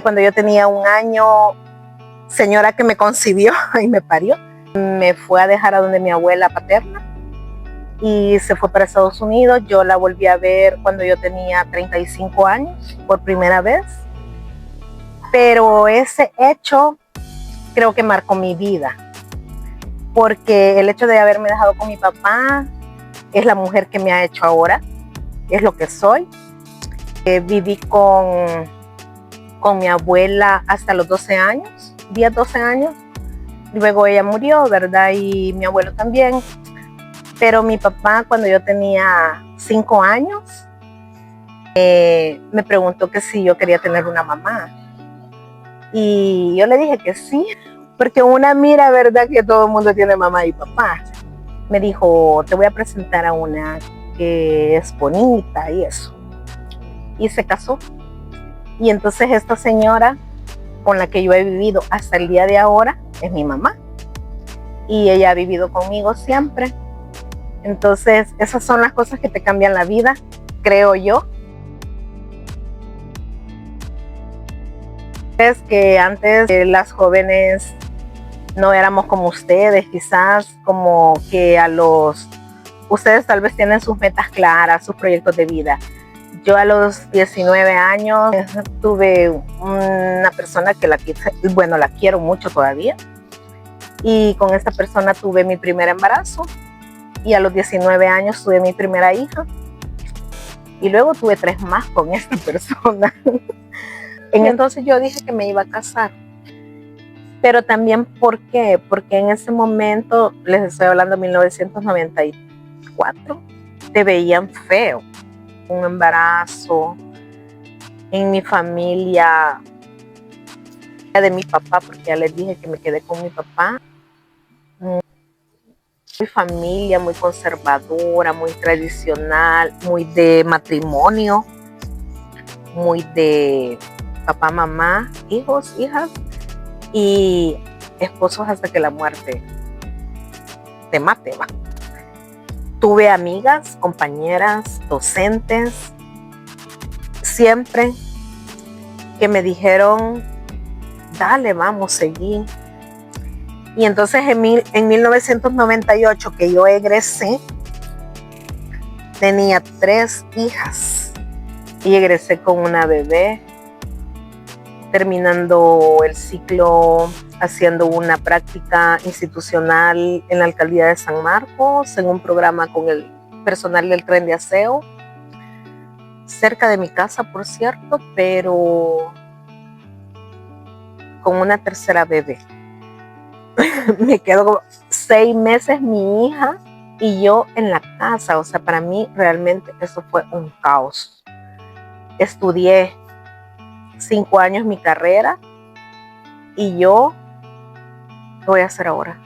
Cuando yo tenía 1 año, señora que me concibió y me parió, me fue a dejar a donde mi abuela paterna y se fue para Estados Unidos. Yo la volví a ver cuando yo tenía 35 años por primera vez, pero ese hecho creo que marcó mi vida, porque el hecho de haberme dejado con mi papá es la mujer que me ha hecho ahora, es lo que soy. Viví con mi abuela hasta los 12 años, 12 años. Luego ella murió, ¿verdad? Y mi abuelo también. Pero mi papá, cuando yo tenía 5 años, me preguntó que si yo quería tener una mamá. Y yo le dije que sí, porque una mira, ¿verdad?, que todo el mundo tiene mamá y papá. Me dijo, te voy a presentar a una que es bonita y eso. Y se casó. Y entonces esta señora con la que yo he vivido hasta el día de ahora es mi mamá. Y ella ha vivido conmigo siempre. Entonces esas son las cosas que te cambian la vida, creo yo. Es que antes las jóvenes no éramos como ustedes, quizás como que ustedes tal vez tienen sus metas claras, sus proyectos de vida. Yo a los 19 años tuve una persona que la quiero mucho todavía, y con esta persona tuve mi primer embarazo, y a los 19 años tuve mi primera hija, y luego tuve 3 más con esta persona. Entonces yo dije que me iba a casar. Pero también, ¿por qué? Porque en ese momento, les estoy hablando de 1994, te veían feo. Un embarazo en mi familia de mi papá, porque ya les dije que me quedé con mi papá. Mi familia muy conservadora, muy tradicional, muy de matrimonio, muy de papá, mamá, hijos, hijas y esposos hasta que la muerte te mate, va. Tuve amigas, compañeras, docentes, siempre que me dijeron, dale, vamos, seguí. Y entonces en 1998 que yo egresé, tenía 3 hijas y egresé con una bebé, terminando el ciclo haciendo una práctica institucional en la alcaldía de San Marcos, en un programa con el personal del tren de aseo, cerca de mi casa, por cierto, pero con una tercera bebé. Me quedo 6 meses mi hija y yo en la casa. O sea, para mí realmente eso fue un caos. Estudié 5 años mi carrera y yo, ¿qué voy a hacer ahora?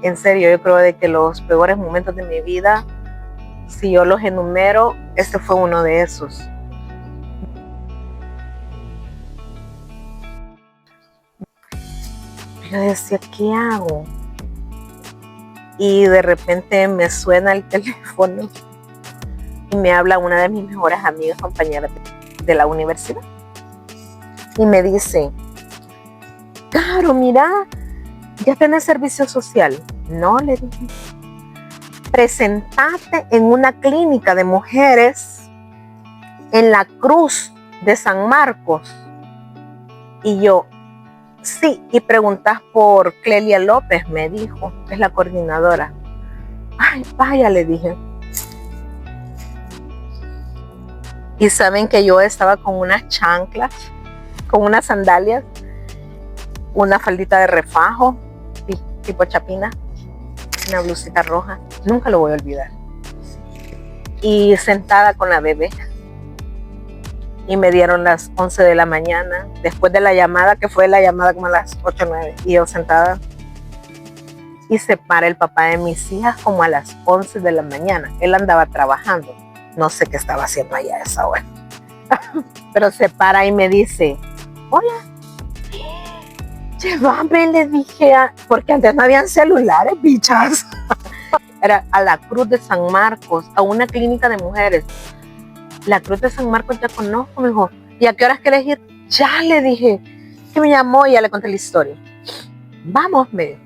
En serio, yo creo de que los peores momentos de mi vida, si yo los enumero, este fue uno de esos. Yo decía, ¿qué hago? Y de repente me suena el teléfono y me habla una de mis mejores amigas, compañeras de la universidad, y me dice, Caro, mira, ¿ya tenés servicio social? No, le dije. Presentate en una clínica de mujeres en la Cruz de San Marcos. Y yo, sí, y preguntas por Clelia López, me dijo, es la coordinadora. Ay, vaya, le dije. Y saben que yo estaba con unas chanclas, con unas sandalias, una faldita de refajo, tipo chapina, una blusita roja, nunca lo voy a olvidar. Y sentada con la bebé. Y me dieron las 11 de la mañana, después de la llamada, que fue la llamada como a las 8 o 9, y yo sentada. Y se para el papá de mis hijas como a las 11 de la mañana. Él andaba trabajando, no sé qué estaba haciendo allá a esa hora. Pero se para y me dice, hola, llévame, le dije, porque antes no habían celulares, bichas. Era a la Cruz de San Marcos, a una clínica de mujeres. La Cruz de San Marcos ya conozco, me dijo, ¿Y a qué horas querés ir? Ya le dije, que me llamó y ya le conté la historia. Vamos, me dijo.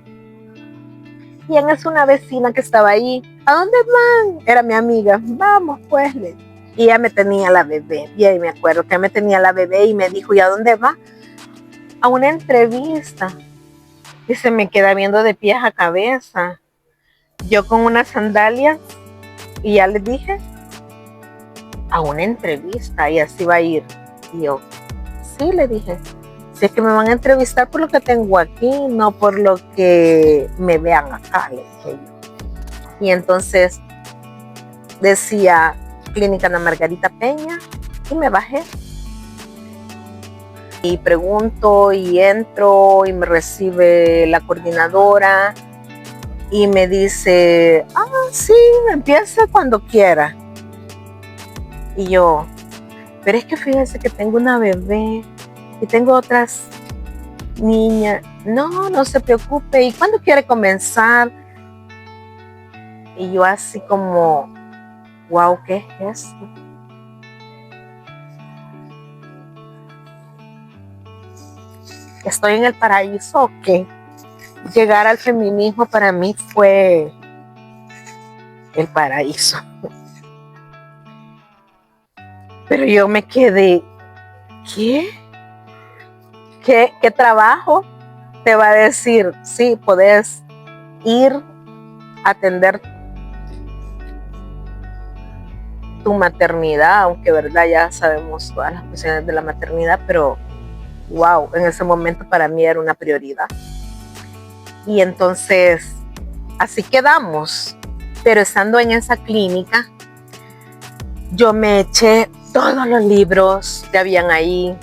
Y en eso una vecina que estaba ahí, ¿a dónde van? Era mi amiga. Vamos, pues, le dije. Y ella me tenía la bebé. Y ahí me acuerdo que me tenía la bebé y me dijo, ¿y a dónde va? A una entrevista. Y se me queda viendo de pies a cabeza. Yo con unas sandalias y ya le dije, a una entrevista y así va a ir. Y yo, sí, le dije, si es que me van a entrevistar por lo que tengo aquí, no por lo que me vean acá, le dije yo. Y entonces decía Clínica Ana Margarita Peña y me bajé. Y pregunto y entro y me recibe la coordinadora y me dice, sí, empieza cuando quiera. Y yo, pero es que fíjese que tengo una bebé y tengo otras niñas. No, no se preocupe. ¿Y cuándo quiere comenzar? Y yo así como, wow, ¿qué es esto? ¿Estoy en el paraíso o qué? Llegar al feminismo para mí fue el paraíso. Pero yo me quedé, ¿qué? ¿Qué trabajo te va a decir? Sí, podés ir a atender tu maternidad, aunque verdad ya sabemos todas las cuestiones de la maternidad, pero wow, en ese momento para mí era una prioridad. Y entonces, así quedamos. Pero estando en esa clínica, yo me eché todos los libros que habían ahí.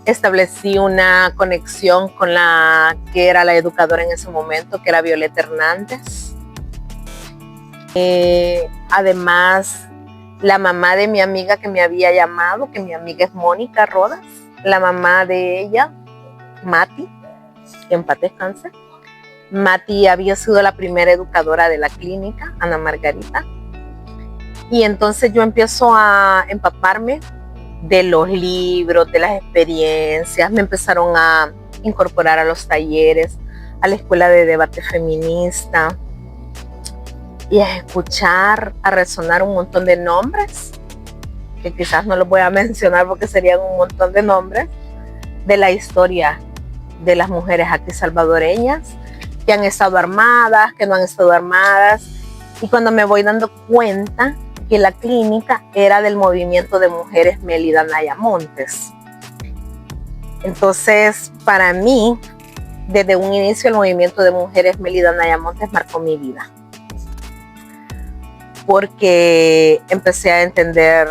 Establecí una conexión con la que era la educadora en ese momento, que era Violeta Hernández. Además, la mamá de mi amiga que me había llamado, que mi amiga es Mónica Rodas, la mamá de ella, Mati, que en paz descanse. Mati había sido la primera educadora de la clínica, Ana Margarita. Y entonces yo empiezo a empaparme de los libros, de las experiencias. Me empezaron a incorporar a los talleres, a la escuela de debate feminista y a escuchar, a resonar un montón de nombres, que quizás no los voy a mencionar porque serían un montón de nombres, de la historia de las mujeres aquí salvadoreñas, que han estado armadas, que no han estado armadas. Y cuando me voy dando cuenta que la clínica era del movimiento de mujeres Mélida Anaya Montes. Entonces, para mí, desde un inicio, el movimiento de mujeres Mélida Anaya Montes marcó mi vida. Porque empecé a entender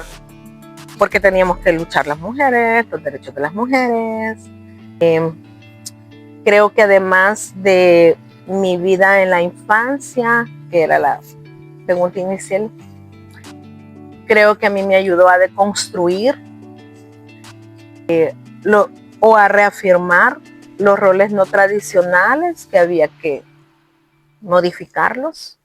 por qué teníamos que luchar las mujeres, los derechos de las mujeres. Creo que además de mi vida en la infancia, que era la pregunta inicial, creo que a mí me ayudó a deconstruir o a reafirmar los roles no tradicionales que había que modificarlos.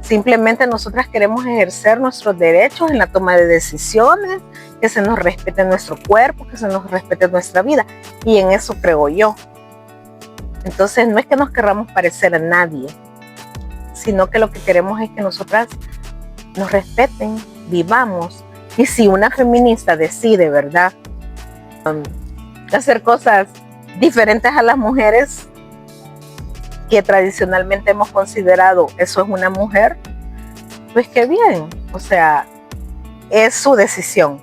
Simplemente nosotras queremos ejercer nuestros derechos en la toma de decisiones, que se nos respete nuestro cuerpo, que se nos respete nuestra vida. Y en eso creo yo. Entonces no es que nos querramos parecer a nadie, sino que lo que queremos es que nosotras nos respeten, vivamos. Y si una feminista decide, ¿verdad?, hacer cosas diferentes a las mujeres que tradicionalmente hemos considerado eso es una mujer, pues qué bien, o sea, es su decisión.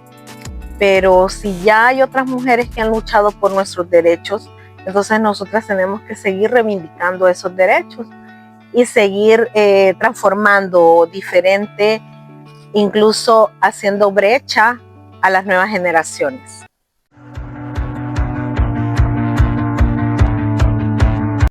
Pero si ya hay otras mujeres que han luchado por nuestros derechos, entonces nosotras tenemos que seguir reivindicando esos derechos y seguir transformando diferente, incluso haciendo brecha a las nuevas generaciones.